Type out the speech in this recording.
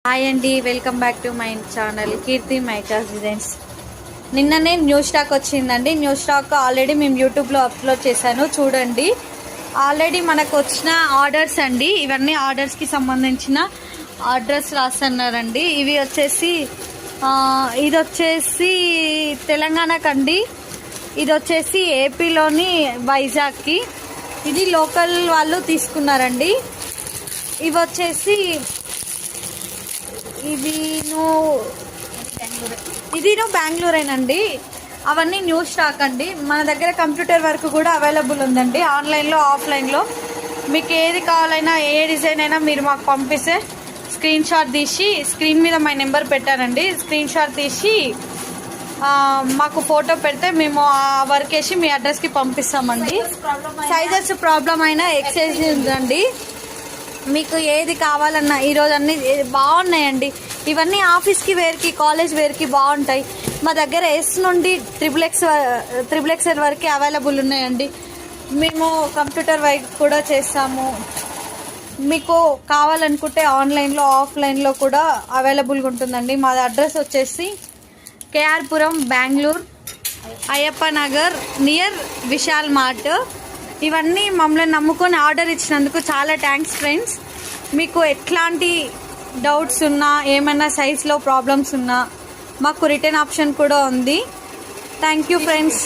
Hi అండి, welcome back to my channel Keerthi Micas designs. నిన్ననే new stock వచ్చిందండి. New stock already మేము యూట్యూబ్లో అప్లోడ్ చేశాను, చూడండి. ఆల్రెడీ మనకు వచ్చిన ఆర్డర్స్ అండి, ఇవన్నీ ఆర్డర్స్కి సంబంధించిన అడ్రస్ రాస్తున్నారండి. ఇవి వచ్చేసి ఇది వచ్చేసి తెలంగాణకండి, ఇది వచ్చేసి ఏపీలోని వైజాగ్కి. ఇది లోకల్ వాళ్ళు తీసుకున్నారండి. ఇవి వచ్చేసి ఇది బెంగళూరేనండి. అవన్నీ న్యూ స్టాక్ అండి. మన దగ్గర కంప్యూటర్ వర్క్ కూడా అవైలబుల్ ఉందండి, ఆన్లైన్లో ఆఫ్లైన్లో. మీకు ఏది కావాలైనా, ఏ డిజైన్ అయినా మీరు మాకు పంపిస్తే స్క్రీన్ షాట్ తీసి, స్క్రీన్ మీద మై నెంబర్ పెట్టానండి, స్క్రీన్ షాట్ తీసి మాకు ఫోటో పెడితే మేము ఆ వర్క్ వేసి మీ అడ్రస్కి పంపిస్తామండి. సైజెస్ ప్రాబ్లం అయినా ఎక్స్చేంజ్ ఉందండి. మీకు ఏది కావాలన్నా ఈరోజు అన్నీ బాగున్నాయండి. ఇవన్నీ ఆఫీస్కి వేర్కి, కాలేజ్ వేర్కి బాగుంటాయి. మా దగ్గర ఎస్ నుండి ట్రిపుల్ ఎక్స్ఎల్ వరకు అవైలబుల్ ఉన్నాయండి. మేము కంప్యూటర్ వర్క్ కూడా చేస్తాము. మీకు కావాలనుకుంటే ఆన్లైన్లో ఆఫ్లైన్లో కూడా అవైలబుల్గా ఉంటుందండి. మా అడ్రస్ వచ్చేసి కేఆర్పురం, బెంగళూరు, అయ్యప్ప నగర్ నియర్ విశాల్ మార్ట్. ఇవన్నీ మమ్మల్ని నమ్ముకొని ఆర్డర్ ఇచ్చినందుకు చాలా థ్యాంక్స్ ఫ్రెండ్స్. మీకు ఎట్లాంటి డౌట్స్ ఉన్నా, ఏమైనా సైజ్లో ప్రాబ్లమ్స్ ఉన్నా మాకు రిటర్న్ ఆప్షన్ కూడా ఉంది. Thank you friends.